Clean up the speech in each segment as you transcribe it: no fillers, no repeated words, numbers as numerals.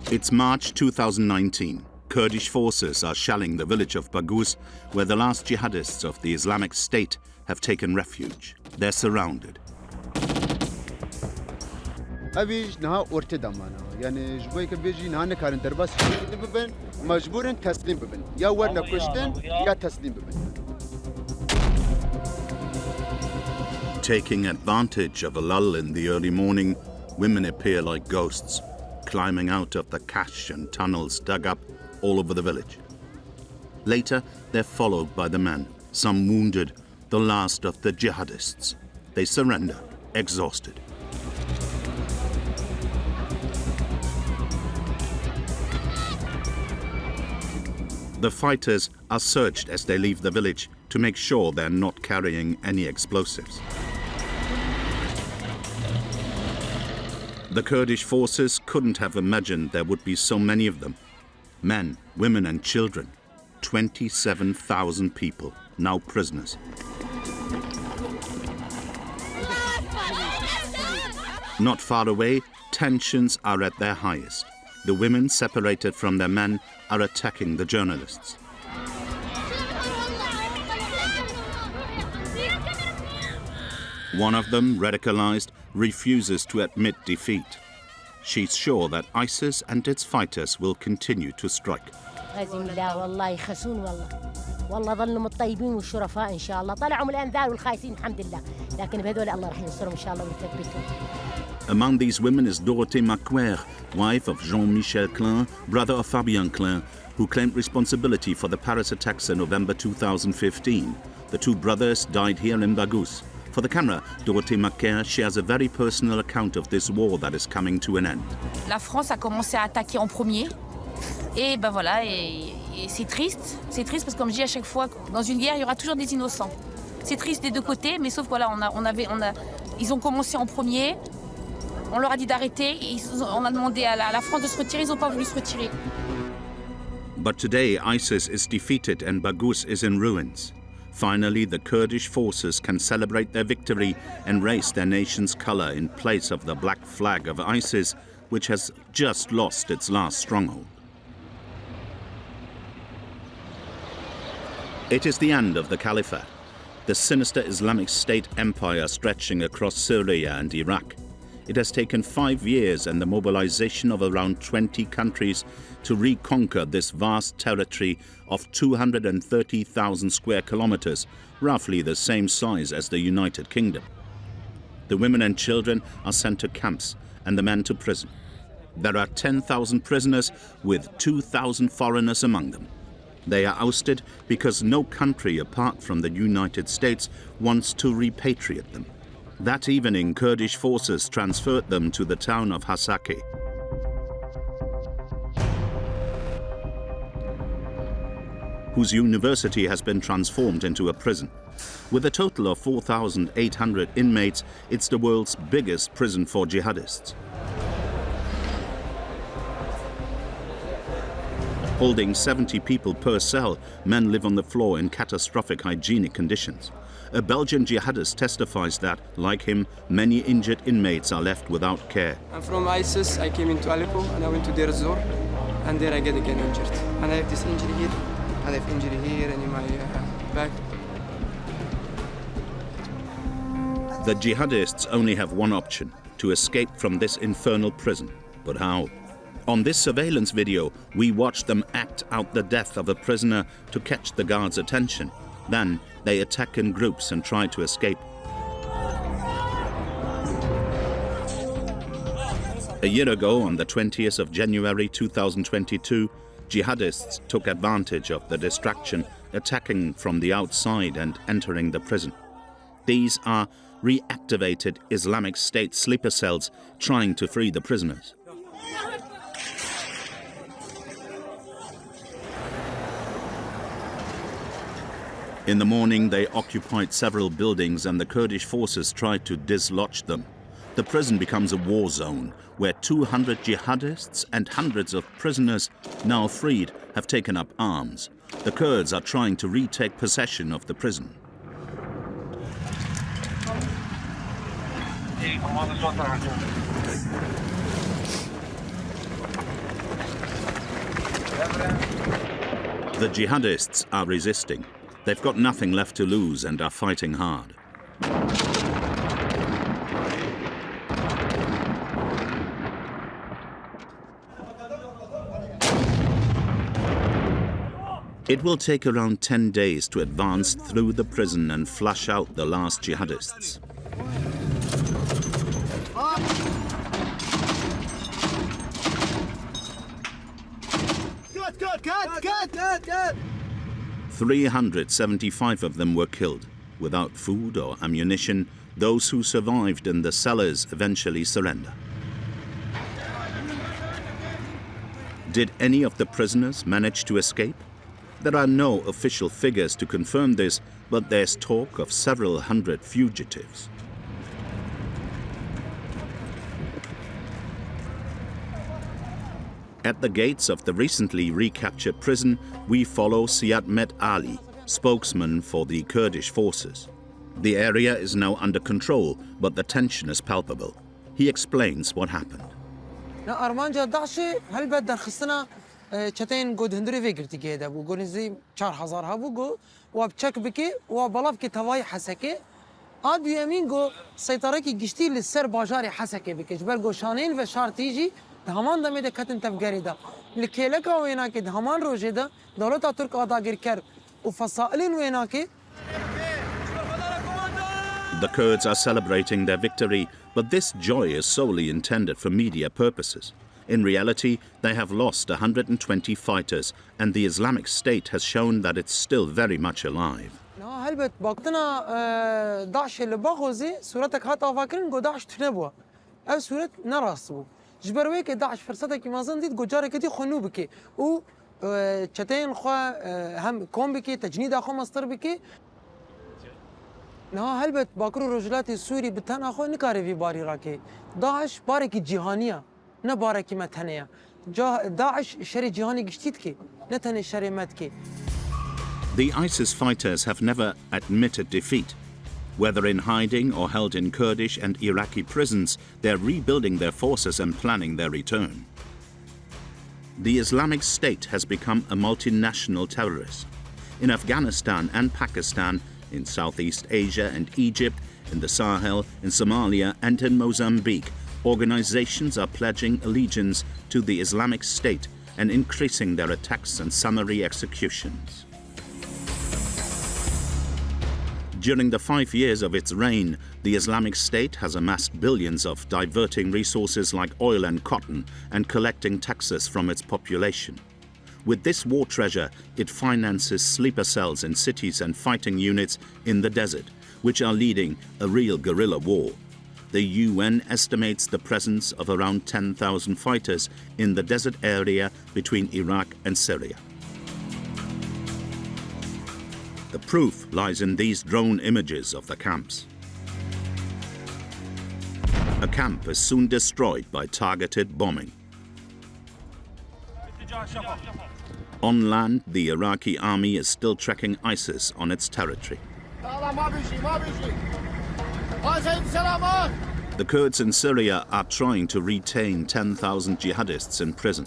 It's March 2019. Kurdish forces are shelling the village of Baghouz, where the last jihadists of the Islamic State have taken refuge. They're surrounded. Taking advantage of a lull in the early morning, women appear like ghosts, climbing out of the cache and tunnels dug up all over the village. Later, they're followed by the men, some wounded, the last of the jihadists. They surrender, exhausted. The fighters are searched as they leave the village to make sure they're not carrying any explosives. The Kurdish forces couldn't have imagined there would be so many of them. Men, women and children. 27,000 people, now prisoners. Not far away, tensions are at their highest. The women, separated from their men, are attacking the journalists. One of them, radicalized, refuses to admit defeat. She's sure that ISIS and its fighters will continue to strike. Among these women is Dorothée Macquer, wife of Jean-Michel Klein, brother of Fabien Klein, who claimed responsibility for the Paris attacks in November 2015. The two brothers died here in Baghouz. For the camera, Dorothée Macquer shares a very personal account of this war that is coming to an end. La France a commencé à attaquer en premier. Et ben voilà, et c'est triste. C'est triste parce que comme je dis à chaque fois, dans une guerre, il y aura toujours des innocents. C'est triste des deux côtés, mais sauf voilà, ils ont commencé en premier. On leur a dit d'arrêter. On a demandé à la France de se retirer. Ils n'ont pas voulu se retirer. But today, ISIS is defeated and Baghouz is in ruins. Finally, the Kurdish forces can celebrate their victory and raise their nation's color in place of the black flag of ISIS, which has just lost its last stronghold. It is the end of the caliphate, the sinister Islamic State empire stretching across Syria and Iraq. It has taken 5 years and the mobilization of around 20 countries to reconquer this vast territory of 230,000 square kilometers, roughly the same size as the United Kingdom. The women and children are sent to camps and the men to prison. There are 10,000 prisoners with 2,000 foreigners among them. They are ousted because no country apart from the United States wants to repatriate them. That evening, Kurdish forces transferred them to the town of Hassakeh. Whose university has been transformed into a prison. With a total of 4,800 inmates, it's the world's biggest prison for jihadists. Holding 70 people per cell, men live on the floor in catastrophic hygienic conditions. A Belgian jihadist testifies that, like him, many injured inmates are left without care. I'm from ISIS. I came into Aleppo and I went to Deir ez-Zor, and there I get again injured. And I have this injury here, and I have injury here and in my back. The jihadists only have one option, to escape from this infernal prison. But how? On this surveillance video, we watch them act out the death of a prisoner to catch the guards' attention. Then they attack in groups and try to escape. A year ago, on the 20th of January 2022, jihadists took advantage of the distraction, attacking from the outside and entering the prison. These are reactivated Islamic State sleeper cells trying to free the prisoners. In the morning, they occupied several buildings and the Kurdish forces tried to dislodge them. The prison becomes a war zone where 200 jihadists and hundreds of prisoners, now freed, have taken up arms. The Kurds are trying to retake possession of the prison. The jihadists are resisting. They've got nothing left to lose and are fighting hard. It will take around 10 days to advance through the prison and flush out the last jihadists. Good. 375 of them were killed. Without food or ammunition, those who survived in the cellars eventually surrender. Did any of the prisoners manage to escape? There are no official figures to confirm this, but there's talk of several hundred fugitives. At the gates of the recently recaptured prison, we follow Siad Met Ali, spokesman for the Kurdish forces. The area is now under control, but the tension is palpable. He explains what happened. چتین گود هندری ویگرتی که ده بو گونیزی 4000 ها بو گو و بچک بکی و بالاف کی توای حسکه آد یمین گو سیطره کی گشتی لسر بازار حسکه بکش بر گو شانین و شارتیجی دهمان دمه ده کتن تفگری ده لکیلک وینا کی دهمان روزه ده دولت ترک آداگیر کر و فصائلین وینا کی. The Kurds are celebrating their victory, but this joy is solely intended for media purposes. In reality, they have lost 120 fighters, and the Islamic State has shown that it's still very much alive. هلبت باقتنا داعش اللي باغوزي صورتك هات افاكرين جو داعش تنبوا او صورت نراسبو جبرويك داعش فرصتك ما زنديت جو جارك دي خنوبك و چتين خو هم كوم بك تجنيد اخو مصدر بك نا هلبت باكرو رجلات السوري بتن اخو نكاري في باري راكي داعش بارك جهانيه نبارك متنيا داعش شري جهاني قشتيتكي نتني شري متكي. The ISIS fighters have never admitted defeat. Whether in hiding or held in Kurdish and Iraqi prisons, they're rebuilding their forces and planning their return. The Islamic State has become a multinational terrorist. In Afghanistan and Pakistan, in Southeast Asia and Egypt, in the Sahel, in Somalia and in Mozambique, organizations are pledging allegiance to the Islamic State and increasing their attacks and summary executions. During the 5 years of its reign, the Islamic State has amassed billions of diverting resources like oil and cotton and collecting taxes from its population. With this war treasure, it finances sleeper cells in cities and fighting units in the desert, which are leading a real guerrilla war. The UN estimates the presence of around 10,000 fighters in the desert area between Iraq and Syria. The proof lies in these drone images of the camps. A camp is soon destroyed by targeted bombing. On land, the Iraqi army is still tracking ISIS on its territory. The Kurds in Syria are trying to retain 10,000 jihadists in prison.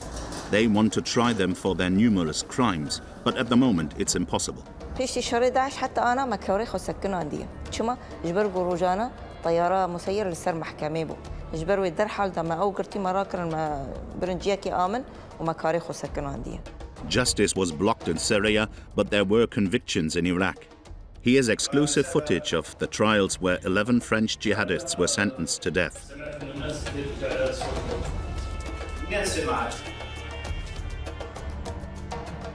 They want to try them for their numerous crimes, but at the moment it's impossible. في شهر 11 حتى أنا مكوري خسكنوا عندي شما جبر جروجانا طيارة مسيرة للسر محكمة بو جبر ويدر حال دما أو قرتي مراكر ما برنجيكي آمن ومكاري خسكنوا عندي. Justice was blocked in Syria, but there were convictions in Iraq. Here's exclusive footage of the trials where 11 French jihadists were sentenced to death.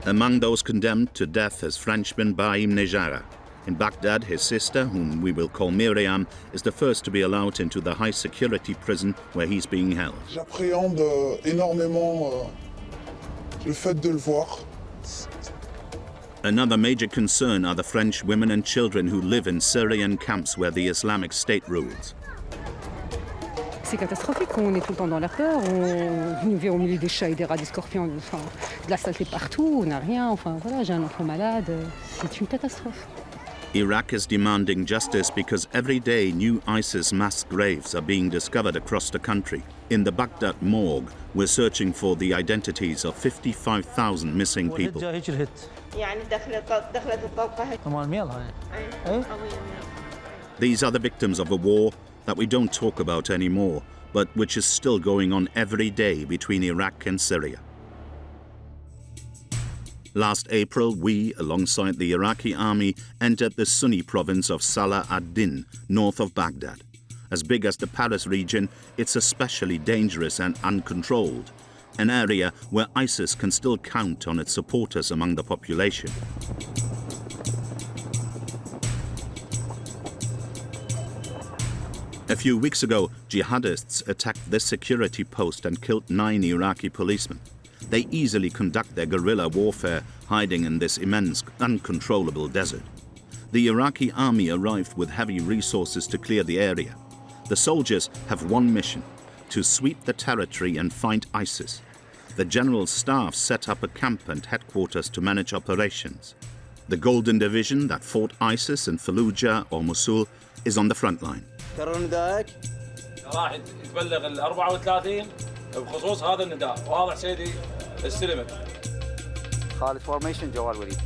Among those condemned to death is Frenchman Baim Nejara. In Baghdad, his sister, whom we will call Miriam, is the first to be allowed into the high-security prison where he's being held. J'appréhende énormément le fait de le voir. Another major concern are the French women and children who live in Syrian camps where the Islamic State rules. C'est catastrophique, on est tout le temps dans la peur, on vit au milieu des chats et des rats, des scorpions, enfin, de la saleté partout, on n'a rien, enfin voilà, j'ai un enfant malade, c'est une catastrophe. Iraq is demanding justice because every day new ISIS mass graves are being discovered across the country. In the Baghdad morgue, we're searching for the identities of 55,000 missing people. These are the victims of a war that we don't talk about anymore, but which is still going on every day between Iraq and Syria. Last April, we, alongside the Iraqi army, entered the Sunni province of Salah ad-Din, north of Baghdad. As big as the Paris region, it's especially dangerous and uncontrolled, an area where ISIS can still count on its supporters among the population. A few weeks ago, jihadists attacked this security post and killed 9 Iraqi policemen. They easily conduct their guerrilla warfare, hiding in this immense, uncontrollable desert. The Iraqi army arrived with heavy resources to clear the area. The soldiers have one mission: to sweep the territory and find ISIS. The general staff set up a camp and headquarters to manage operations. The Golden Division that fought ISIS in Fallujah or Mosul is on the front line. راح يتبلغ ال 34 بخصوص هذا النداء وهذا سيدي استلمت. خالد فورميشن جوال وليد.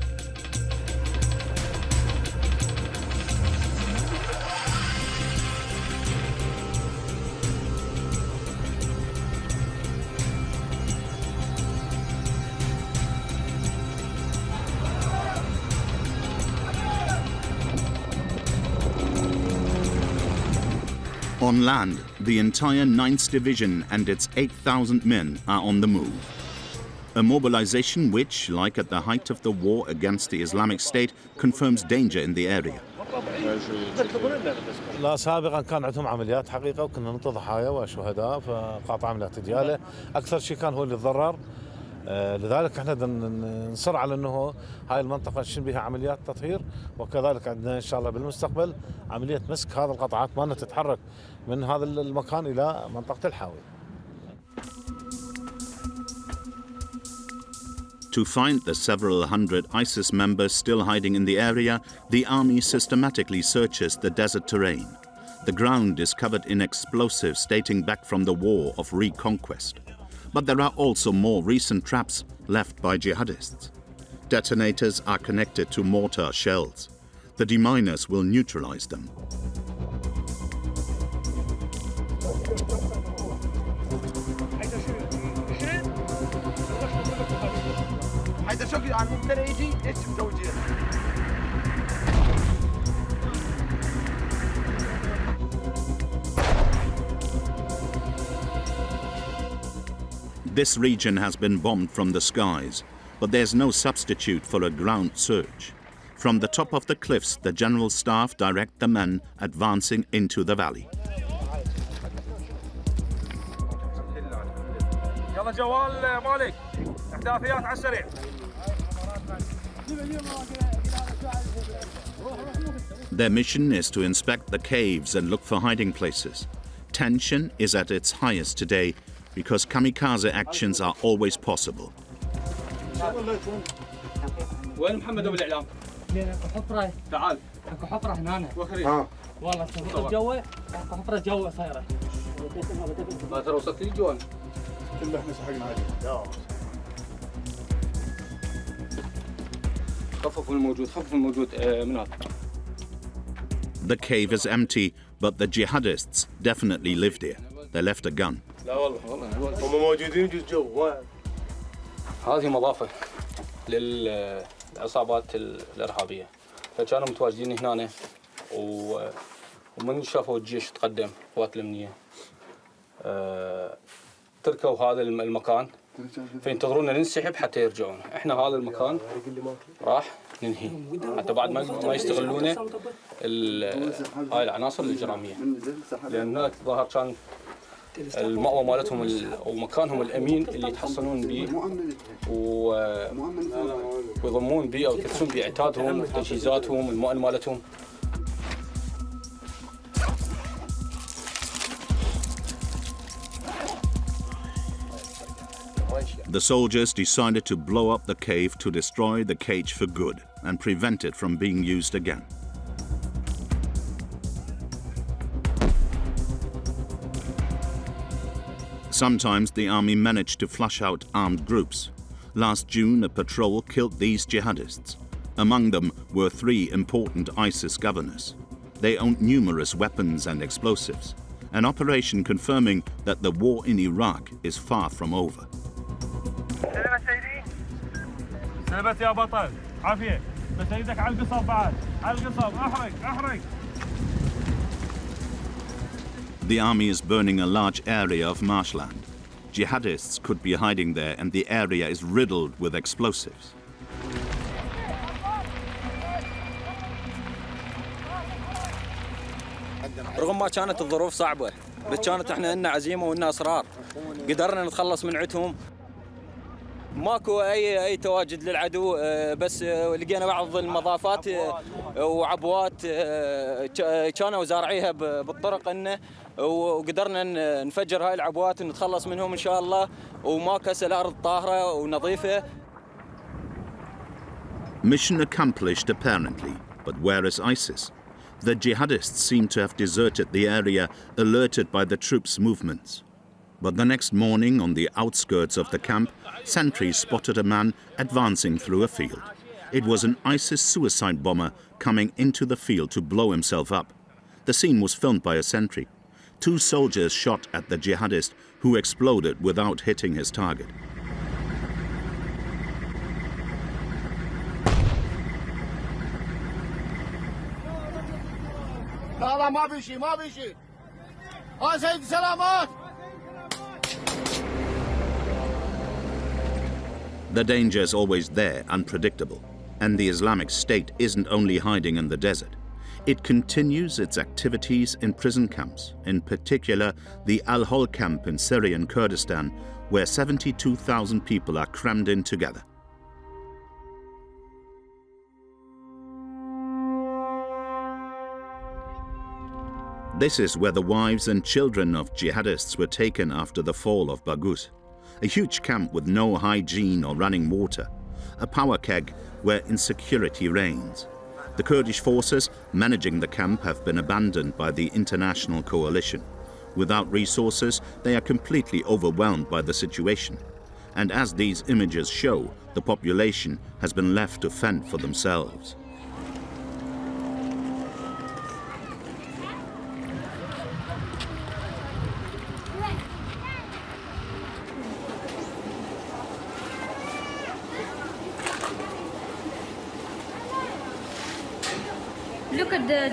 On land, the entire 9th Division and its 8,000 men are on the move. A mobilization which, like at the height of the war against the Islamic State, confirms danger in the area. لا سابقا كان عندهم عمليات حقيقة وكنا ننطي ضحايا وشهداء فقاطع عمليات اغتيال. أكثر شيء كان هو اللي تضرر. لذلك احنا نصر على انه هاي المنطقه نشن بها عمليات تطهير وكذلك عندنا ان شاء الله بالمستقبل عمليه مسك هذه القطعات ما تتحرك من هذا المكان الى منطقه الحاوي. To find the several hundred ISIS members still hiding in the area, the army systematically searches the desert terrain. The ground is covered in explosives dating back from the war of reconquest. But there are also more recent traps left by jihadists. Detonators are connected to mortar shells. The deminers will neutralize them. This region has been bombed from the skies, but there's no substitute for a ground search. From the top of the cliffs, the general staff direct the men advancing into the valley. Their mission is to inspect the caves and look for hiding places. Tension is at its highest today, because kamikaze actions are always possible. وين محمد ابو الاعلام؟ حفره تعال اكو حفره هنا والله الجو اكو حفره جو صايره ما ترى وصلت لي الجوال كله احنا سحقنا عليه. خفف الموجود من هذا. The cave is empty, but the jihadists definitely lived here. They left a gun. لا والله هم موجودين جزء جو. هذه مضافة للعصابات الإرهابية فكانوا متواجدين هنا ومن شافوا الجيش تقدم قوات الأمنية تركوا هذا المكان فينتظرونا ننسحب حتى يرجعون. احنا هذا المكان راح ننهي حتى بعد ما يستغلونه هاي العناصر الإجرامية لأن هناك ظهر كان المأوى مالتهم ومكانهم الأمين اللي يتحصنون به ويضمون به أو يكتسون به عتادهم تجهيزاتهم المؤن مالتهم. The soldiers decided to blow up the cave to destroy the cage for good and prevent it from being used again. Sometimes the army managed to flush out armed groups. Last June, a patrol killed these jihadists. Among them were 3 important ISIS governors. They owned numerous weapons and explosives, an operation confirming that the war in Iraq is far from over. The army is burning a large area of marshland. Jihadists could be hiding there, and the area is riddled with explosives. رغم ما كانت الظروف صعبة بس كانت احنا لنا عزيمة ولنا اصرار قدرنا نتخلص من عندهم ماكو اي تواجد للعدو بس لقينا بعض المضافات وعبوات كانوا زارعيها بالطرق انه وقدرنا نفجر هاي العبوات ونتخلص منهم ان شاء الله وما كسر الارض طاهرة ونظيفة. Mission accomplished apparently, but where is ISIS? The jihadists seem to have deserted the area alerted by the troops' movements. But the next morning, on the outskirts of the camp, sentries spotted a man advancing through a field. It was an ISIS suicide bomber coming into the field to blow himself up. The scene was filmed by a sentry. 2 soldiers shot at the jihadist, who exploded without hitting his target. The danger is always there, unpredictable. And the Islamic State isn't only hiding in the desert. It continues its activities in prison camps, in particular the al-Hol camp in Syrian Kurdistan, where 72,000 people are crammed in together. This is where the wives and children of jihadists were taken after the fall of Baghouz, a huge camp with no hygiene or running water, a power keg where insecurity reigns. The Kurdish forces managing the camp have been abandoned by the international coalition. Without resources, they are completely overwhelmed by the situation. And as these images show, the population has been left to fend for themselves.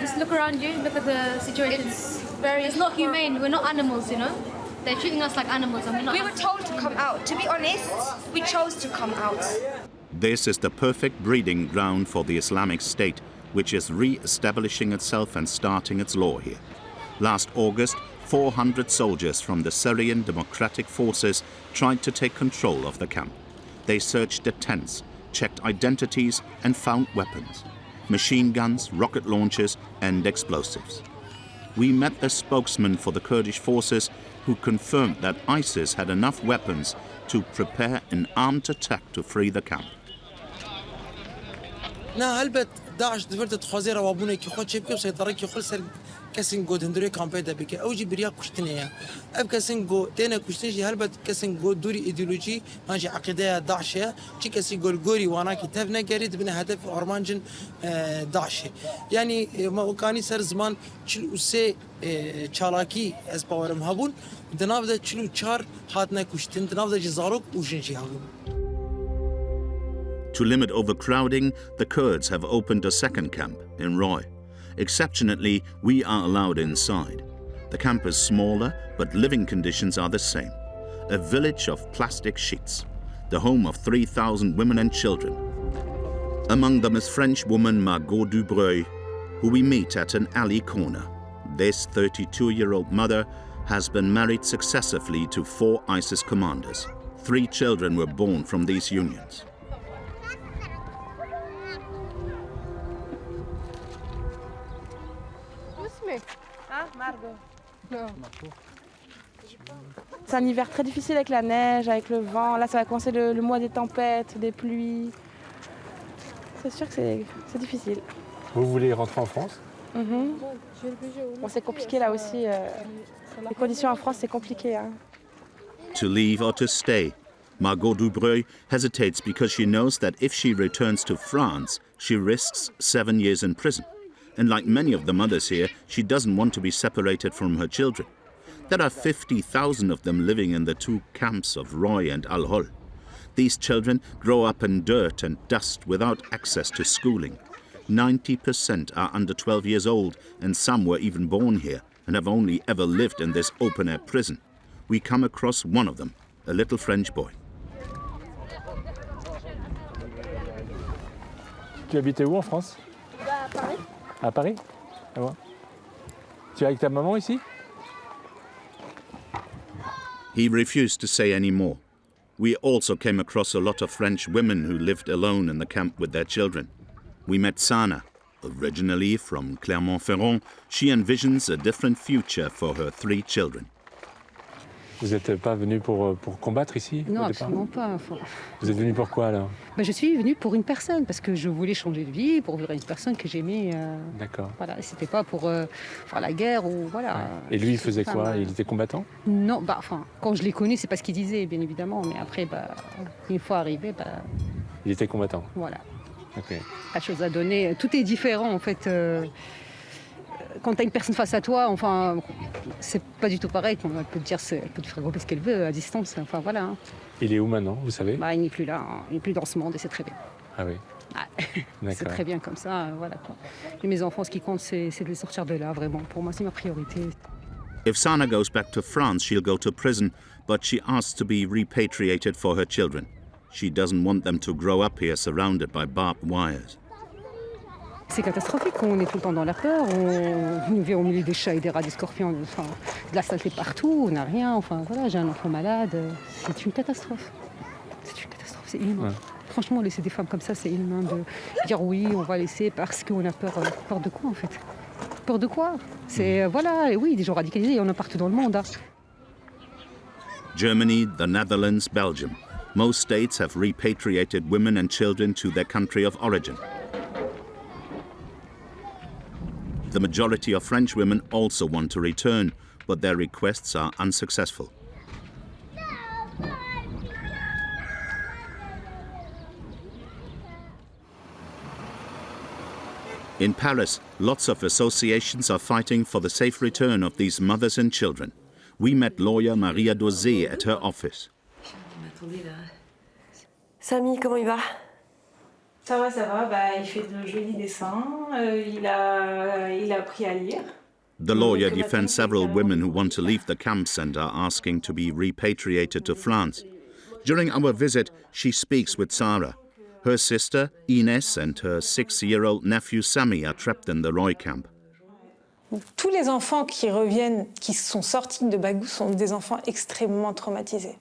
Just look around you, look at the situation. It's not humane, we're not animals, you know? They're treating us like animals and we're not. We were told to come out. To be honest, we chose to come out. This is the perfect breeding ground for the Islamic State, which is re-establishing itself and starting its law here. Last August, 400 soldiers from the Syrian Democratic Forces tried to take control of the camp. They searched the tents, checked identities and found weapons. Machine guns, rocket launchers and explosives. We met the spokesman for the Kurdish forces who confirmed that ISIS had enough weapons to prepare an armed attack to free the camp. داعش دفرت تخوازي روابونه كي خود شبكه وسيطره كي خود سر كسين جو دندري كامبيدا بك اوجي بريا كشتنيا اب كسين جو تينا كشتنجي هلبت كسين جو دوري ايديولوجي ماشي عقيده داعشه تشي كسين جو الجوري وانا كتاب نجريد بنا هدف ارمانجن داعشه يعني ما كاني سر زمان تشل وسي تشالاكي از باورم هابون دنافده تشلو تشار هاتنا كشتن دنافده جزاروك وجنجي هابون. To limit overcrowding, the Kurds have opened a second camp in Roy. Exceptionally, we are allowed inside. The camp is smaller, but living conditions are the same. A village of plastic sheets, the home of 3,000 women and children. Among them is French woman Margot Dubreuil, who we meet at an alley corner. This 32-year-old mother has been married successively to 4 ISIS commanders. 3 children were born from these unions. C'est un hiver très difficile avec la neige, avec le vent. Là, ça va commencer le mois des tempêtes, des pluies. C'est sûr que c'est difficile. Vous voulez rentrer en France? Bon, c'est compliqué là aussi. Les conditions en France, c'est compliqué. Hein. to leave or to stay. Margot Dubreuil hesitates because she knows that if she returns to France, she risks 7 years in prison. And like many of the mothers here, she doesn't want to be separated from her children. There are 50,000 of them living in the 2 camps of Roy and Al-Hol. These children grow up in dirt and dust without access to schooling. 90% are under 12 years old, and some were even born here and have only ever lived in this open-air prison. We come across one of them, a little French boy. Tu habitais où en France? À Paris. À Paris? Ah bon. Tu es avec ta maman ici? He refused to say any more. We also came across a lot of French women who lived alone in the camp with their children. We met Sana. Originally from Clermont-Ferrand, she envisions a different future for her 3 children. Vous n'êtes pas venu pour combattre ici? Non, au départ? absolument pas. Enfin, Vous êtes venu pour quoi alors? je suis venue pour une personne, parce que je voulais changer de vie, pour vivre avec une personne que j'aimais. D'accord. Voilà, c'était pas pour faire la guerre ou voilà. Ouais. Et lui, il faisait quoi? Il était combattant? Non, quand je l'ai connu, c'est pas ce qu'il disait, bien évidemment, mais après, une fois arrivé, Il était combattant? Voilà. Ok. La chose à donner, tout est différent en fait. Quand tu as une personne face à toi, enfin, c'est pas du tout pareil. Elle peut te dire, elle peut te faire grouper ce qu'elle veut à distance. Enfin voilà. Hein. Il est où maintenant, vous savez? Il n'est plus là, hein. Il n'est plus dans ce monde et c'est très bien. Ah oui. C'est très bien comme ça, voilà quoi. Et mes enfants, ce qui compte, c'est de les sortir de là, vraiment. Pour moi, c'est ma priorité. If Sana goes back to France, she'll go to prison, but she asks to be repatriated for her children. She doesn't want them to grow up here surrounded by barbed wires. C'est catastrophique, on est tout le temps dans la peur, on vit au milieu des chats et des rats, des scorpions, enfin, de la saleté partout, on n'a rien, enfin voilà, j'ai un enfant malade, c'est une catastrophe. C'est une catastrophe, c'est inhumain. Ouais. Franchement, laisser des femmes comme ça, c'est inhumain de dire oui, on va laisser parce qu'on a peur. Peur de quoi en fait? Peur de quoi? C'est, voilà, et oui, des gens radicalisés, il y en a partout dans le monde. Hein. Germany, the Netherlands, Belgium. Most states have repatriated women and children to their country of origin. The majority of French women also want to return, but their requests are unsuccessful. In Paris, lots of associations are fighting for the safe return of these mothers and children. We met lawyer Maria Dosé at her office. Samy, comment il va? Ça va, il fait de jolis dessins, il a appris à lire. The lawyer defends several women who want to leave the camps and are asking to be repatriated to France. During our visit, she speaks with Sarah. Her sister, Inès, and her 6-year-old nephew, Sami, are trapped in the Roy camp. Tous les enfants qui reviennent, qui sont sortis de Baghouz, sont des enfants extrêmement traumatisés.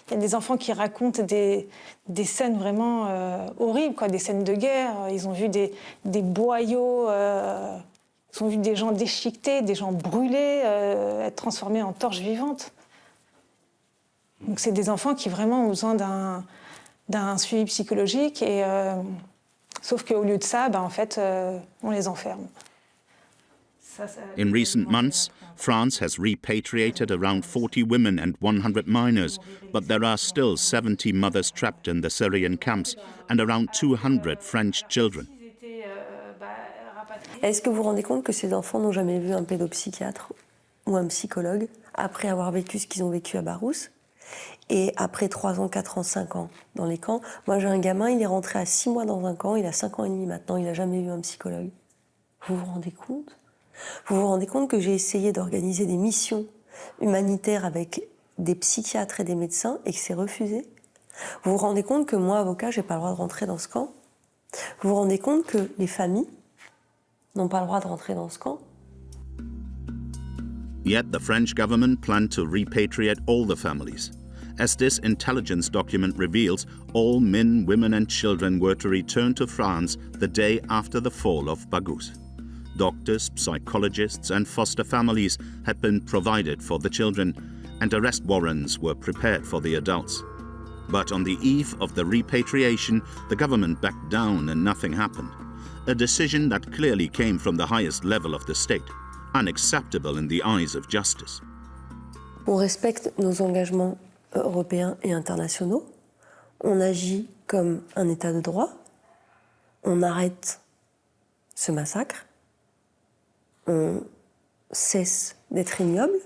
Il y a des enfants qui racontent des scènes vraiment horribles, quoi, des scènes de guerre. Ils ont vu des boyaux, ils ont vu des gens déchiquetés, des gens brûlés, être transformés en torches vivantes. Donc c'est des enfants qui vraiment ont besoin d'un suivi psychologique, et, sauf qu'au lieu de ça, en fait, on les enferme. In recent months, France has repatriated around 40 women and 100 minors, but there are still 70 mothers trapped in the Syrian camps and around 200 French children. Est-ce que vous vous rendez compte que ces enfants n'ont jamais vu un pédopsychiatre ou un psychologue après avoir vécu ce qu'ils ont vécu à Baghouz? Et après 3 ans, 4 ans, 5 ans dans les camps, moi j'ai un gamin, il est rentré à 6 mois dans un camp, il a 5 ans et demi maintenant, il n'a jamais vu un psychologue. Vous vous rendez compte? Vous vous rendez compte que j'ai essayé d'organiser des missions humanitaires avec des psychiatres et des médecins et que c'est refusé? Vous vous rendez compte que moi, avocat, j'ai pas le droit de rentrer dans ce camp? Vous vous rendez compte que les familles n'ont pas le droit de rentrer dans ce camp? Yet the French government planned to repatriate all the families. As this intelligence document reveals, all men, women and children were to return to France the day after the fall of Baghouz. Doctors, psychologists and foster families had been provided for the children, and arrest warrants were prepared for the adults. But on the eve of the repatriation, the government backed down and nothing happened. A decision that clearly came from the highest level of the state, unacceptable in the eyes of justice. On respecte nos engagements européens et internationaux. On agit comme un État de droit. On arrête ce massacre. On cesse d'être ignoble.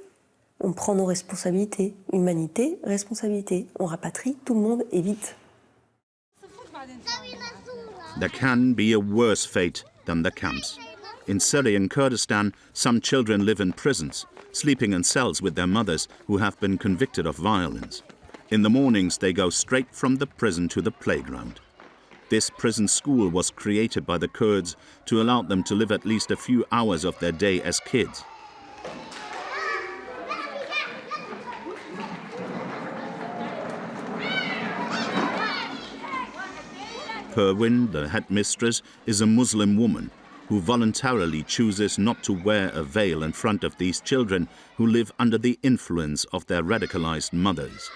On prend nos responsabilités. Humanité, responsabilité. On rapatrie tout le monde et vite. There can be a worse fate than the camps. In Syria and Kurdistan, some children live in prisons, sleeping in cells with their mothers who have been convicted of violence. In the mornings, they go straight from the prison to the playground. This prison school was created by the Kurds to allow them to live at least a few hours of their day as kids. Perwin, the headmistress, is a Muslim woman who voluntarily chooses not to wear a veil in front of these children who live under the influence of their radicalized mothers.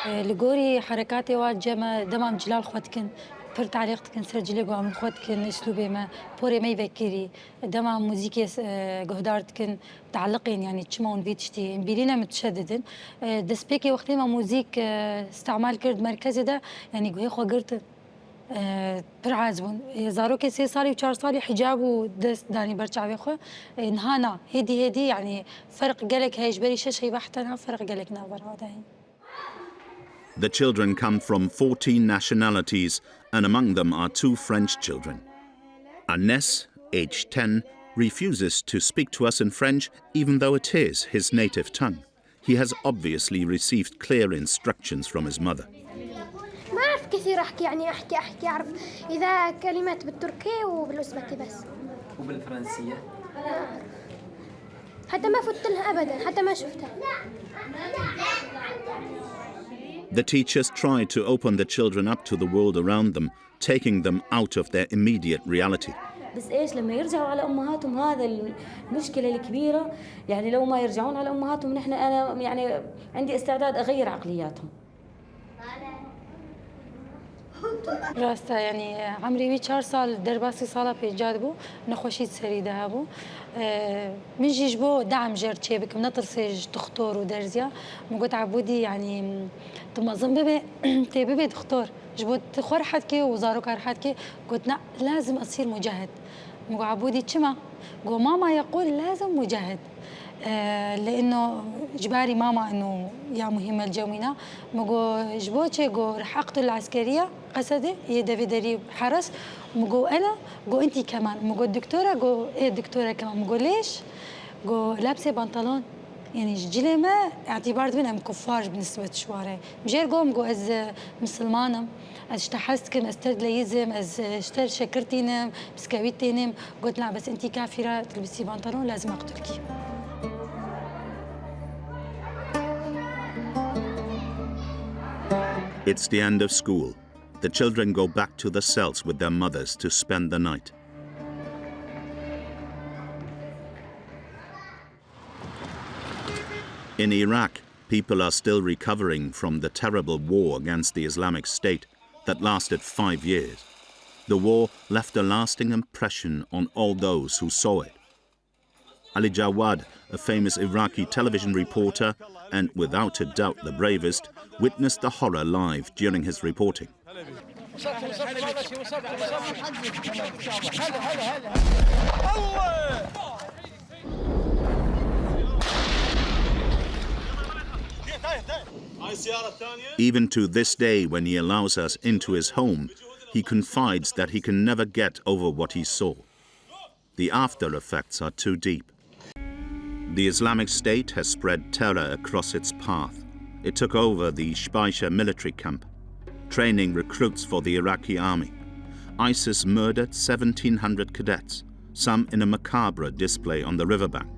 لقوري حركاتي واجمة دمام جلال خوتكن پر تعليقتكن سرجلي قوام خوتكن اسلوبي ما بوري ما يفكري دمام موزيكي قهدارتكن تعلقين يعني تشمون فيتشتي بيلينا متشددن دسبيكي وقتي ما موزيك استعمال كرد مركزي ده يعني قوي خو قرت برعازبون زاروكي 3 صالي و4 صالي حجاب ودست داني برشعبي خو نهانا هدي يعني فرق قالك هاي جبري شي بحتنا فرق قالك نابر هذا. The children come from 14 nationalities, and among them are 2 French children. Anes, aged 10, refuses to speak to us in French, even though it is his native tongue. He has obviously received clear instructions from his mother. ما أعرف كثير أحكي يعني أحكي أعرف إذا كلمات بالتركي وبالأوزبكي بس. وبالفرنسية؟ حتى ما فت لها أبداً حتى ما شفتها. The teachers try to open the children up to the world around them, taking them out of their immediate reality. بس إيش لما يرجعوا على أمهاتهم هذا المشكلة الكبيرة يعني لو ما يرجعون على أمهاتهم نحن أنا يعني عندي استعداد أغير عقلياتهم. راستا يعني عمري 4 سال درباسي صالة بيجادبو نخوشيت سري دهابو من جيجبو دعم جرتشي بك منطرسي دكتور ودرزيا مقوت عبودي يعني تمازن بيبي دكتور جبوت خور حدكي وزارو كار حدكي قلت لازم أصير مجاهد مقو عبودي تشما قو ماما يقول لازم مجاهد لأنه جباري ماما إنه يا مهمة الجوينة مقو جبوتشي قو رح أقتل العسكرية قصدي هي دافيدري حرس مقو أنا قو أنتي كمان مقو الدكتورة قو إيه الدكتورة كمان مقو ليش قو لابسة بنطلون يعني جيلي ما اعتبار بينهم كفار بالنسبة شوارع مجير قو مقو أز مسلمانة از اشتحستكم از تردليزم از اشتر شكرتينم بسكويتينم قلت لا بس أنتي كافرة تلبسي بنطلون لازم أقتلكي. It's the end of school. The children go back to the cells with their mothers to spend the night. In Iraq, people are still recovering from the terrible war against the Islamic State that lasted 5 years. The war left a lasting impression on all those who saw it. Ali Jawad, a famous Iraqi television reporter, and without a doubt the bravest, witnessed the horror live during his reporting. Even to this day, when he allows us into his home, he confides that he can never get over what he saw. The after effects are too deep. The Islamic State has spread terror across its path. It took over the Shbaisha military camp, training recruits for the Iraqi army. ISIS murdered 1,700 cadets, some in a macabre display on the riverbank.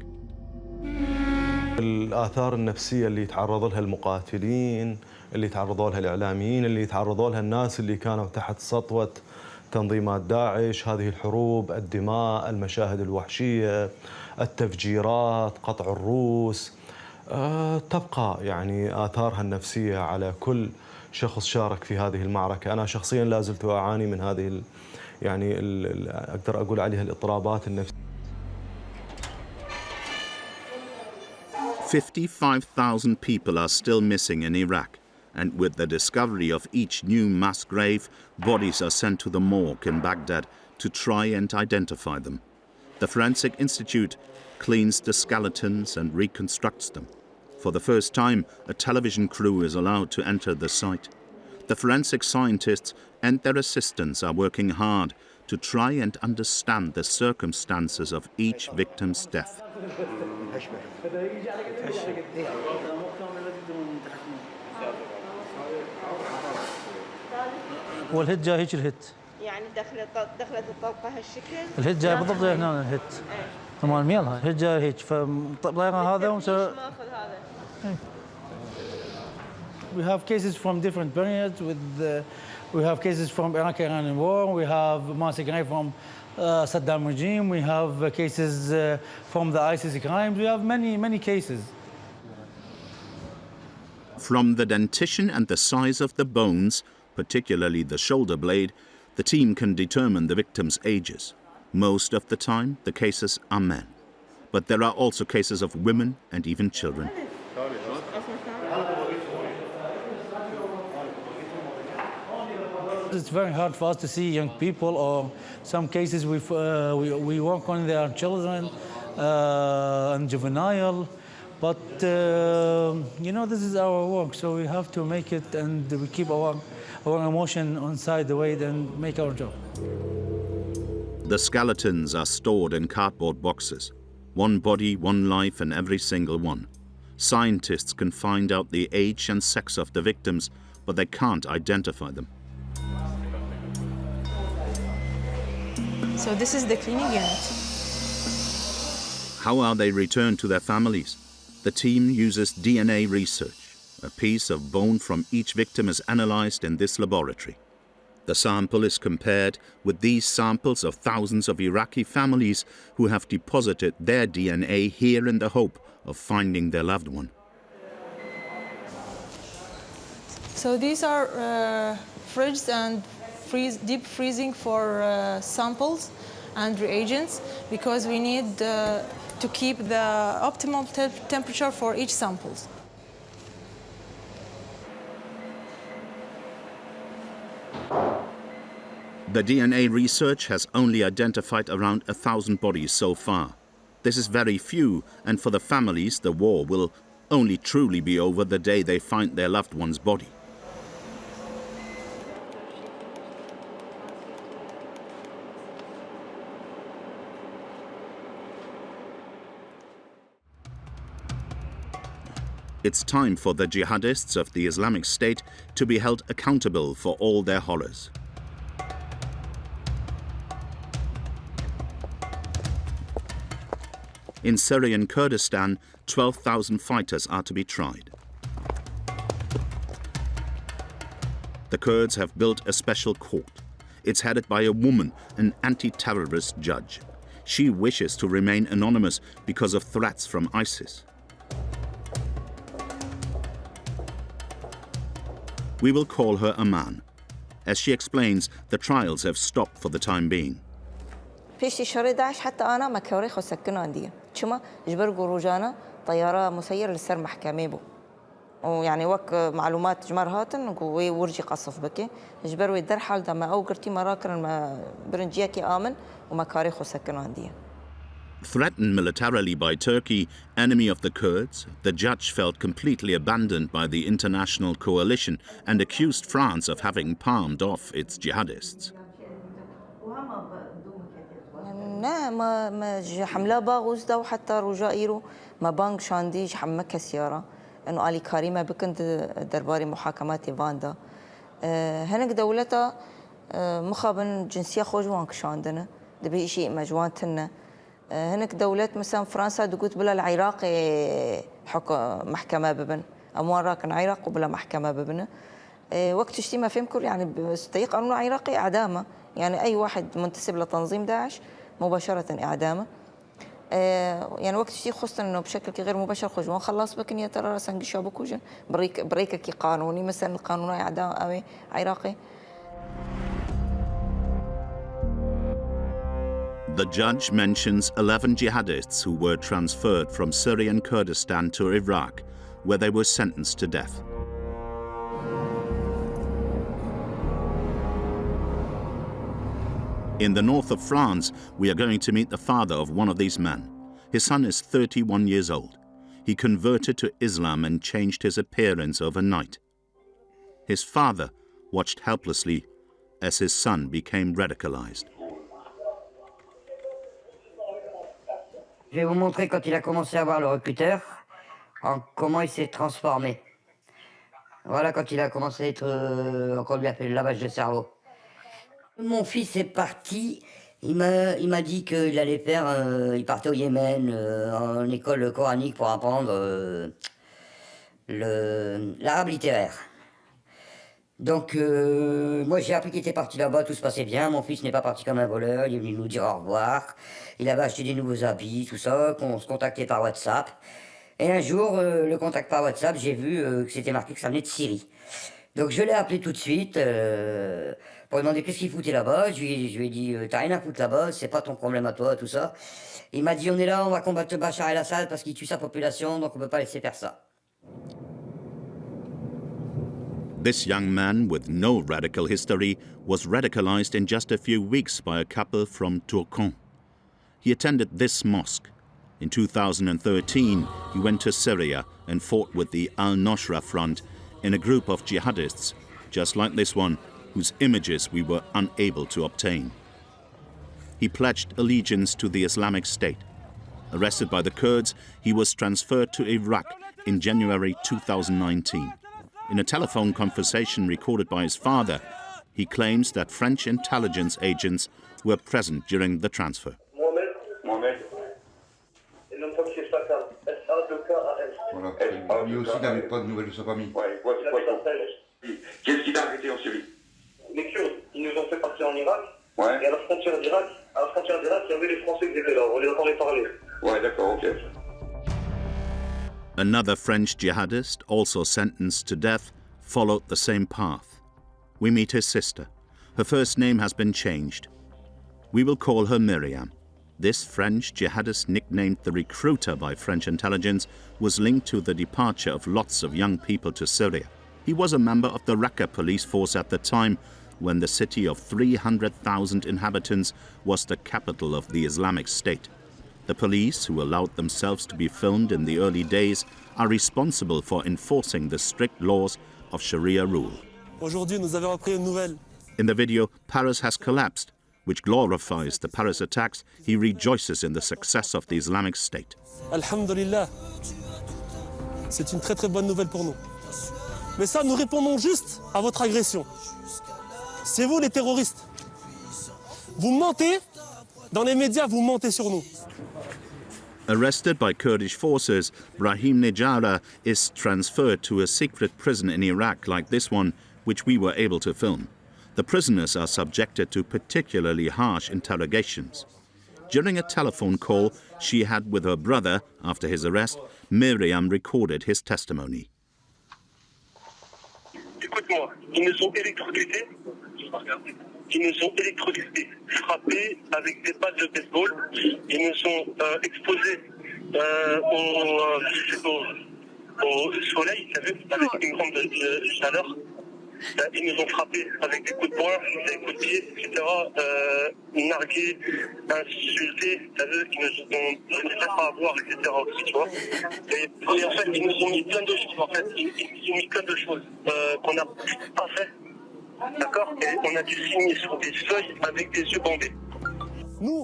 الآثار النفسية اللي يتعرض لها المقاتلين، اللي يتعرضوا لها الإعلاميين، اللي يتعرضوا لها الناس اللي كانوا تحت سطوة تنظيمات داعش، هذه الحروب، الدماء، المشاهد الوحشية، التفجيرات، قطع الروس، تبقى يعني آثارها النفسية على كل شخص شارك في هذه المعركة. أنا شخصياً لا زلت أعاني من هذه يعني أقدر أقول عليها الاضطرابات النفسية. 55,000 people are still missing in Iraq, and with the discovery of each new mass grave, bodies are sent to the morgue in Baghdad to try and identify them. The Forensic Institute cleans the skeletons and reconstructs them. For the first time, a television crew is allowed to enter the site. The forensic scientists and their assistants are working hard to try and understand the circumstances of each victim's death. والهجة هيك الهت يعني دخلت الطلقه هالشكل الهجة بالضبط زي هنا الهت كمان ميلها الهجة هيك فطلقنا هذا ومسوي ماخذ هذا. We have cases from different periods. We have cases from Iraq and Syria war. We have massacre from Saddam regime. We have cases from the ISIS crimes. We have many cases. From the dentition and the size of the bones, particularly the shoulder blade, the team can determine the victims' ages. Most of the time, the cases are men. But there are also cases of women and even children. It's very hard for us to see young people, or some cases we work on their children and juvenile. But, this is our work, so we have to make it, and we keep our emotion inside the way and make our job. The skeletons are stored in cardboard boxes. One body, one life in every single one. Scientists can find out the age and sex of the victims, but they can't identify them. So this is the cleaning unit. How are they returned to their families? The team uses DNA research. A piece of bone from each victim is analyzed in this laboratory. The sample is compared with these samples of thousands of Iraqi families who have deposited their DNA here in the hope of finding their loved one. So these are fridges and deep freezing for samples and reagents, because we need to keep the optimal temperature for each sample. The DNA research has only identified around 1,000 bodies so far. This is very few, and for the families, the war will only truly be over the day they find their loved one's body. It's time for the jihadists of the Islamic State to be held accountable for all their horrors. In Syrian Kurdistan, 12,000 fighters are to be tried. The Kurds have built a special court. It's headed by a woman, an anti-terrorist judge. She wishes to remain anonymous because of threats from ISIS. We will call her Aman. As she explains, the trials have stopped for the time being. في شهر 11 حتى أنا ما كوري خو سكنوا عندي شما جبرقوا روجانا طيارة مسيرة للسر محكمة بو ويعني وك معلومات جمار هاتن وورجي قصف بكي جبروا يدر حال دا ما أوقرتي مراكر ما برنجيكي آمن وما كوري خو سكنوا عندي. Threatened militarily by Turkey, enemy of the Kurds, the judge felt completely abandoned by the international coalition and accused France of having palmed off its jihadists. لا ما حملة باغوز دا وحتى رجائيرو ما بانك شانديج حمك سيارة إنه آلي كريمة بكنت درباري محاكمات فاندا هناك دولتا مخابن جنسية خوجوان كشاندنا دبي شيء مجوانتنا هناك دولات مثلا فرنسا دقوت بلا العراق محكمة ببن أموال راكن عراق وبلا محكمة ببن وقت اشتي ما فهم كل يعني بستيق قانون عراقي إعدامه يعني أي واحد منتسب لتنظيم داعش مباشرة إعدامه يعني وقت شيء خصوصا إنه بشكل غير مباشر خجوان خلاص بكن يا ترى راسن قشابو كوجن بريكة كي قانوني مثلا القانون إعدام أمي عراقي. The judge mentions 11 jihadists who were transferred from Syrian Kurdistan to Iraq, where they were sentenced to death. In the north of France, we are going to meet the father of one of these men. His son is 31 years old. He converted to Islam and changed his appearance overnight. His father watched helplessly as his son became radicalized. Je vais vous montrer quand il a commencé à voir le recruteur, comment il s'est transformé. Voilà quand il a commencé à être, qu'on lui a fait le lavage de cerveau. Mon fils est parti, il m'a dit qu'il allait faire, il partait au Yémen, en école coranique pour apprendre l'arabe littéraire. Donc moi j'ai appris qu'il était parti là-bas, tout se passait bien, mon fils n'est pas parti comme un voleur, il est venu nous dire au revoir, il avait acheté des nouveaux habits, tout ça, qu'on se contactait par WhatsApp. Et un jour, le contact par WhatsApp, j'ai vu que c'était marqué que ça venait de Syrie. Donc je l'ai appelé tout de suite pour lui demander qu'est-ce qu'il foutait là-bas. Je lui ai dit, t'as rien à foutre là-bas, c'est pas ton problème à toi, tout ça. Il m'a dit, on est là, on va combattre Bachar el-Assad parce qu'il tue sa population, donc on peut pas laisser faire ça. This young man with no radical history was radicalized in just a few weeks by a couple from Kirkuk. He attended this mosque. In 2013, he went to Syria and fought with the al-Nusra Front in a group of jihadists, just like this one, whose images we were unable to obtain. He pledged allegiance to the Islamic State. Arrested by the Kurds, he was transferred to Iraq in January 2019. In a telephone conversation recorded by his father, he claims that French intelligence agents were present during the transfer. Voilà. Lui aussi n'avait pas de nouvelles de sa famille. Qu'est-ce qu'il a arrêté en Syrie? Les Kurdes, ils nous ont fait partir en Irak. Ouais. Et à la frontière d'Irak, il y avait les Français qui étaient là. On les entendait parler. Ouais, d'accord, ok. Another French jihadist, also sentenced to death, followed the same path. We meet his sister. Her first name has been changed. We will call her Miriam. This French jihadist, nicknamed the Recruiter by French intelligence, was linked to the departure of lots of young people to Syria. He was a member of the Raqqa police force at the time, when the city of 300,000 inhabitants was the capital of the Islamic State. The police, who allowed themselves to be filmed in the early days, are responsible for enforcing the strict laws of Sharia rule. Aujourd'hui, nous avons appris une nouvelle. In the video, Paris has collapsed, which glorifies the Paris attacks. He rejoices in the success of the Islamic State. Alhamdulillah. C'est une très très bonne nouvelle pour nous. Mais ça, nous répondons juste à votre agression. C'est vous les terroristes. Vous mentez, dans les médias, vous mentez sur nous. Arrested by Kurdish forces, Brahim Nejara is transferred to a secret prison in Iraq like this one, which we were able to film. The prisoners are subjected to particularly harsh interrogations. During a telephone call she had with her brother after his arrest, Miriam recorded his testimony. Écoute-moi, ils nous ont électrocutés. Ils nous ont électrocutés, frappés avec des balles de baseball. Ils nous ont exposés au soleil, avec une grande chaleur. Ils nous ont frappés avec des coups de poing, des coups de pied, etc. Nargués, insultés, ils nous ont fait pas avoir, etc. aussi, tu vois. Et en fait, ils nous ont mis plein de choses, en fait. Ils nous ont mis plein de choses qu'on n'a pas fait. D'accord? Et on a dû signer sur des feuilles avec des yeux bandés.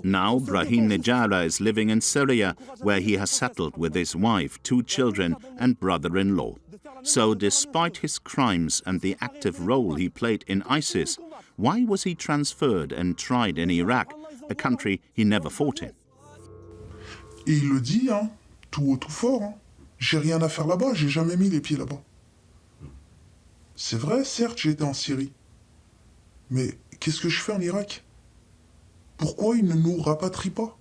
Now, Brahim Nejara is living in Syria, where he has settled with his wife, 2 children, and brother-in-law. So, despite his crimes and the active role he played in ISIS, why was he transferred and tried in Iraq, a country he never fought in? Et il le dit, hein, tout haut, tout fort. Hein. J'ai rien à faire là-bas, j'ai jamais mis les pieds là-bas. C'est vrai, certes, j'ai été en Syrie. Mais qu'est-ce que je fais en Irak? Pourquoi ils ne nous rapatrient pas?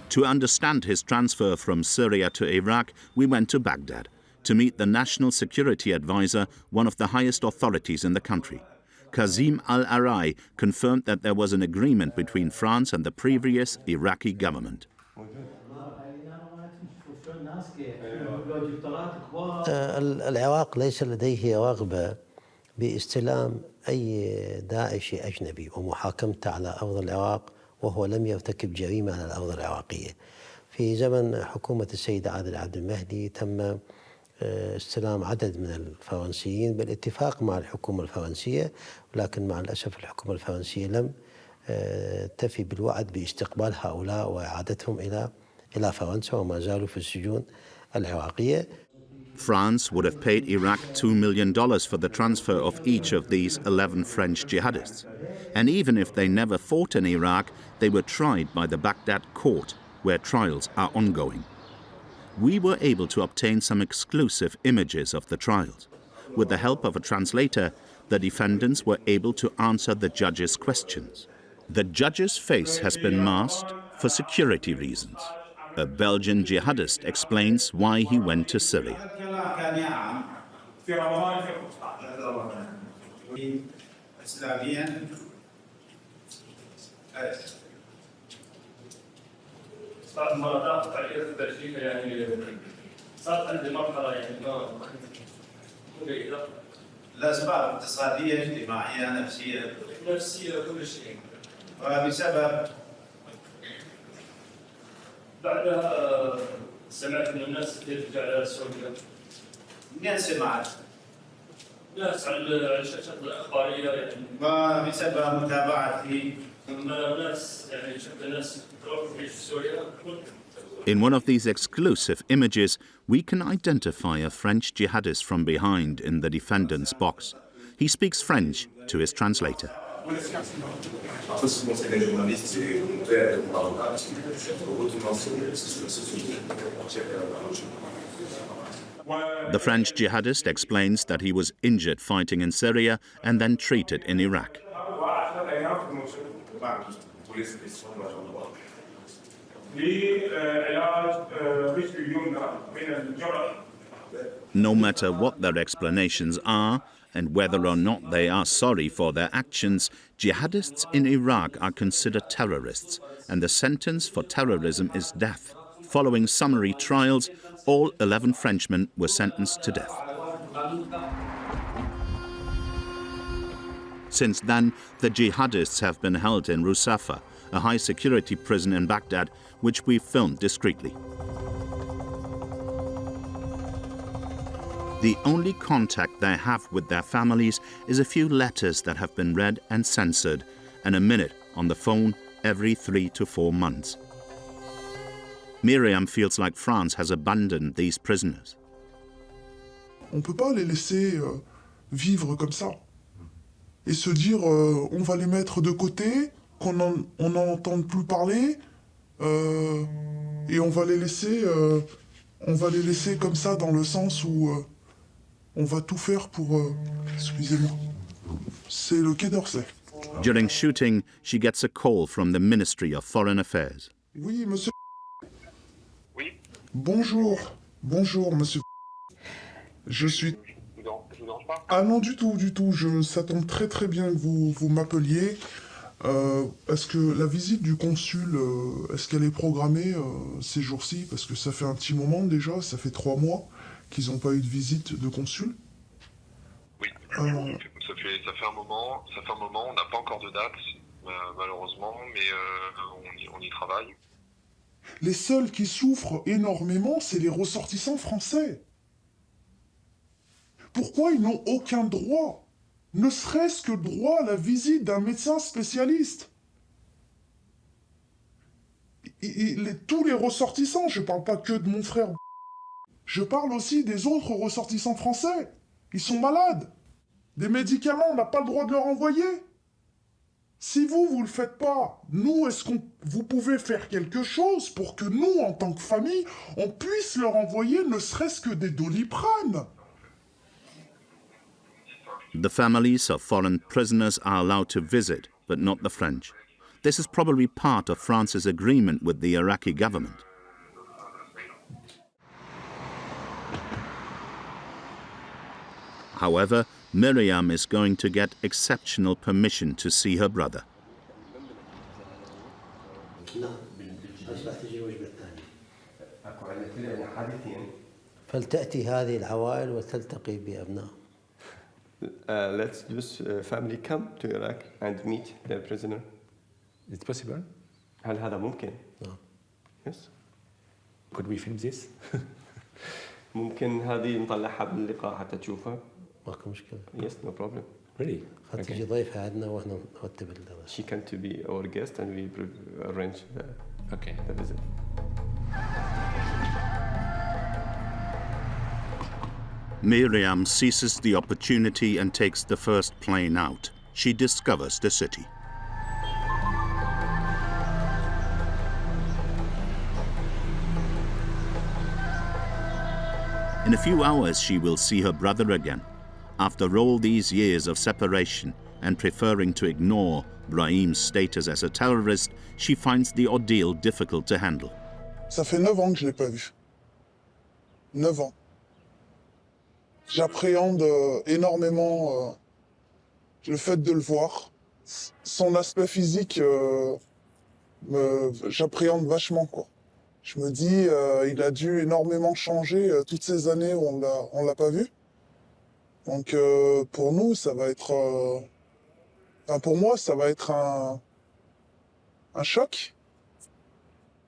To understand his transfer from Syria to Iraq, we went to Baghdad to meet the National Security Advisor, one of the highest authorities in the country. Kazim al-Arai confirmed that there was an agreement between France and the previous Iraqi government. العراق ليس لديه رغبة باستلام أي داعشي أجنبي ومحاكمته على أرض العراق وهو لم يرتكب جريمة على الأرض العراقية. في زمن حكومة السيد عادل عبد المهدي تم استلام عدد من الفرنسيين بالاتفاق مع الحكومة الفرنسية، ولكن مع الأسف الحكومة الفرنسية لم تفي بالوعد باستقبال هؤلاء وإعادتهم إلى فرنسا وما زالوا في السجون العراقية. France would have paid Iraq $2 million for the transfer of each of these 11 French jihadists. And even if they never fought in Iraq, they were tried by the Baghdad court, where trials are ongoing. We were able to obtain some exclusive images of the trials. With the help of a translator, the defendants were able to answer the judge's questions. The judge's face has been masked for security reasons. A Belgian jihadist explains why he went to Syria. الأسباب اقتصادية اجتماعية نفسية كل شيء. وبسبب بعدها سمعت من الناس ترجع إلى سوريا. منين سمعت؟ ناس على الشاشات الأخبارية يعني. وبسبب متابعتي ناس يعني شفت ناس تروح في سوريا. In one of these exclusive images, we can identify a French jihadist from behind in the defendant's box. He speaks French to his translator. The French jihadist explains that he was injured fighting in Syria and then treated in Iraq. No matter what their explanations are, and whether or not they are sorry for their actions, jihadists in Iraq are considered terrorists, and the sentence for terrorism is death. Following summary trials, all 11 Frenchmen were sentenced to death. Since then, the jihadists have been held in Rusafa, a high-security prison in Baghdad, which we filmed discreetly. The only contact they have with their families is a few letters that have been read and censored, and a minute on the phone every 3 to 4 months. Miriam feels like France has abandoned these prisoners. On ne peut pas les laisser vivre comme ça et se dire on va les mettre de côté, qu'on n'en entende plus parler et on va les laisser comme ça dans le sens où on va tout faire pour... excusez-moi. C'est le Quai d'Orsay. During shooting, she gets a call from the Ministry of Foreign Affairs. Oui, monsieur. Oui. Bonjour, monsieur. Je suis... Ah non, du tout. Ça tombe très très bien que vous m'appeliez. Est-ce que la visite du consul, est-ce qu'elle est programmée ces jours-ci? Parce que ça fait un petit moment déjà, ça fait 3 mois qu'ils n'ont pas eu de visite de consul. Oui, ça fait un moment, on n'a pas encore de date, malheureusement, mais on y travaille. Les seuls qui souffrent énormément, c'est les ressortissants français. Pourquoi ils n'ont aucun droit? Ne serait-ce que droit à la visite d'un médecin spécialiste. Tous les ressortissants, je ne parle pas que de mon frère, je parle aussi des autres ressortissants français. Ils sont malades. Des médicaments, on n'a pas le droit de leur envoyer. Si vous ne le faites pas, nous, est-ce que vous pouvez faire quelque chose pour que nous, en tant que famille, on puisse leur envoyer ne serait-ce que des Doliprane? The families of foreign prisoners are allowed to visit, but not the French. This is probably part of France's agreement with the Iraqi government. However, Miriam is going to get exceptional permission to see her brother. فلتأتي هذه العوائل وتلتقي بأبنائهم. Let's this family come to Iraq and meet the prisoner. It's possible? هل هذا ممكن؟ Yes. Could we film this? ممكن هذه نطلعها باللقاء حتى تشوفها. ماكو مشكلة. Yes, no problem. Really? خد تجي ضيفة عندنا واحنا نرتب She can to be our guest and we arrange the visit. Miriam seizes the opportunity and takes the first plane out. She discovers the city. In a few hours, she will see her brother again. After all these years of separation and preferring to ignore Brahim's status as a terrorist, she finds the ordeal difficult to handle. Ça fait 9 ans que je ne l'ai pas vu. 9 ans. J'appréhende énormément le fait de le voir. Son aspect physique, j'appréhende vachement, quoi. Je me dis, il a dû énormément changer toutes ces années où on l'a pas vu. Donc pour nous, ça va être... Enfin, pour moi, ça va être un choc.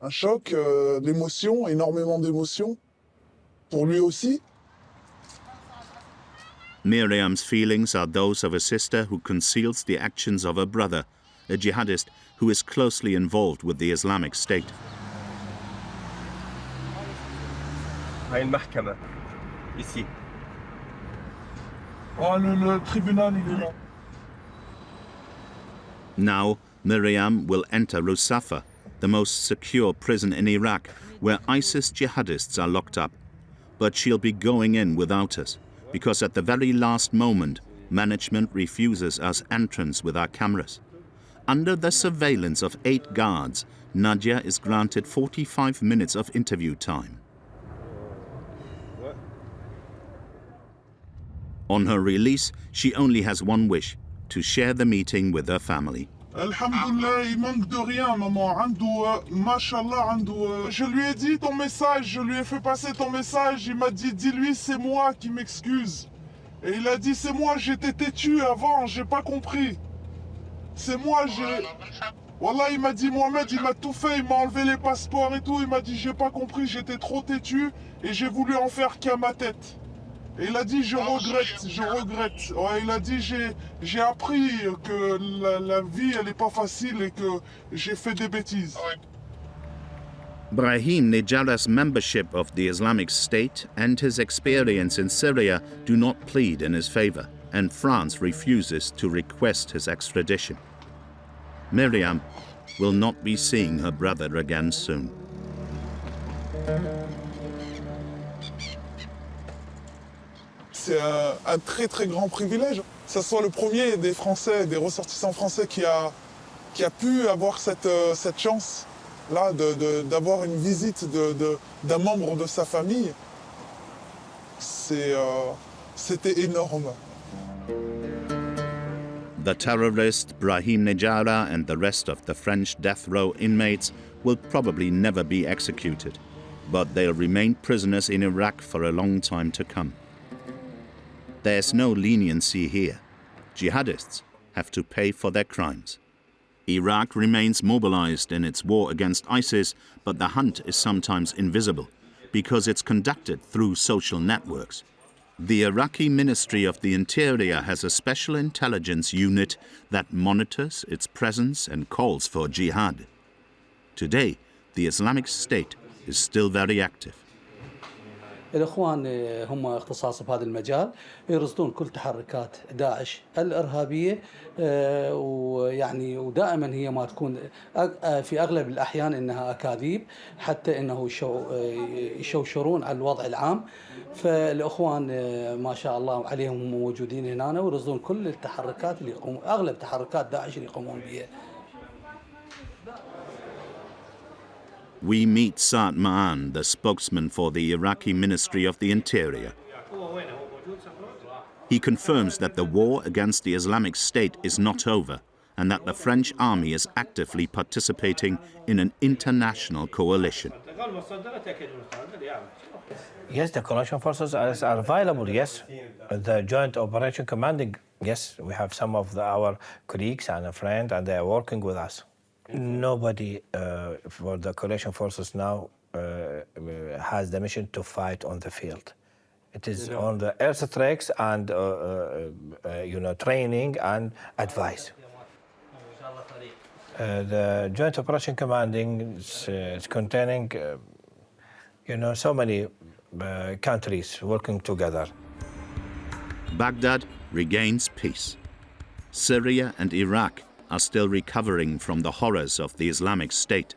Un choc d'émotions, énormément d'émotions. Pour lui aussi. Miriam's feelings are those of a sister who conceals the actions of her brother, a jihadist who is closely involved with the Islamic State. هاي المحكمة. Ici. Oh, le tribunal, il est là. Now, Miriam will enter Rusafa, the most secure prison in Iraq, where ISIS jihadists are locked up. But she'll be going in without us, because at the very last moment, management refuses us entrance with our cameras. Under the surveillance of 8 guards, Nadia is granted 45 minutes of interview time. On her release, she only has one wish, to share the meeting with her family. Alhamdoulilah, il manque de rien, maman. Mashallah, je lui ai dit ton message, je lui ai fait passer ton message. Il m'a dit, dis-lui, c'est moi qui m'excuse. Et il a dit, c'est moi, j'étais têtu avant, j'ai pas compris. C'est moi, Wallah, il m'a dit, Mohamed, il m'a tout fait, il m'a enlevé les passeports et tout. Il m'a dit, j'ai pas compris, j'étais trop têtu et j'ai voulu en faire qu'à ma tête. Et il a dit, je regrette. Ouais, il a dit, j'ai appris que la vie, elle n'est pas facile et que j'ai fait des bêtises. Brahim Nejara's membership of the Islamic State and his experience in Syria do not plead in his favor, and France refuses to request his extradition. Miriam will not be seeing her brother again soon. C'est un très très grand privilège. Que ce soit le premier des Français, des ressortissants français qui a pu avoir cette chance-là d'avoir une visite d'un membre de sa famille. C'était énorme. The terrorist Brahim Nejara and the rest of the French death row inmates will probably never be executed, but they'll remain prisoners in Iraq for a long time to come. There's no leniency here. Jihadists have to pay for their crimes. Iraq remains mobilized in its war against ISIS, but the hunt is sometimes invisible because it's conducted through social networks. The Iraqi Ministry of the Interior has a special intelligence unit that monitors its presence and calls for jihad. Today, the Islamic State is still very active. الإخوان هم اختصاص بهذا المجال يرصدون كل تحركات داعش الإرهابية ويعني ودائما هي ما تكون في أغلب الأحيان إنها أكاذيب حتى إنه يشوشرون على الوضع العام فالإخوان ما شاء الله عليهم موجودين هنا ويرصدون كل التحركات اللي أغلب تحركات داعش اللي يقومون بها. We meet Saad Ma'an, the spokesman for the Iraqi Ministry of the Interior. He confirms that the war against the Islamic State is not over and that the French army is actively participating in an international coalition. Yes, the coalition forces are available, yes. The Joint Operation Commanding, yes, we have some of our colleagues and a friend, and they are working with us. Nobody for the coalition forces now has the mission to fight on the field. It is on the airstrikes and training and advice. The Joint Operation Commanding is containing, so many countries working together. Baghdad regains peace. Syria and Iraq are still recovering from the horrors of the Islamic State.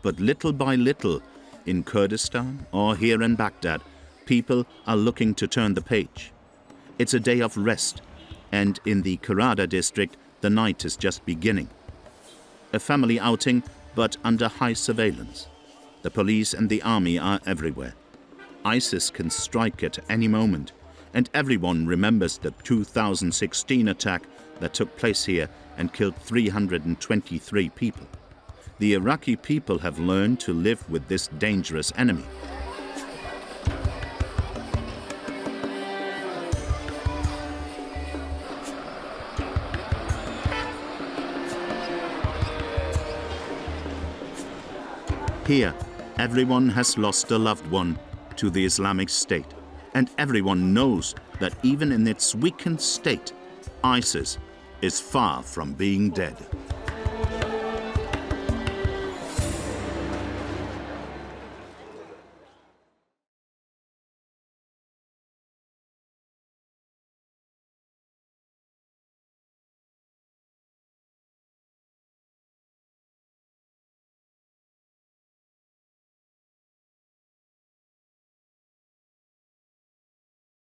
But little by little, in Kurdistan or here in Baghdad, people are looking to turn the page. It's a day of rest, and in the Karada district, the night is just beginning. A family outing, but under high surveillance. The police and the army are everywhere. ISIS can strike at any moment, and everyone remembers the 2016 attack that took place here and killed 323 people. The Iraqi people have learned to live with this dangerous enemy. Here, everyone has lost a loved one to the Islamic State, and everyone knows that even in its weakened state, ISIS is far from being dead.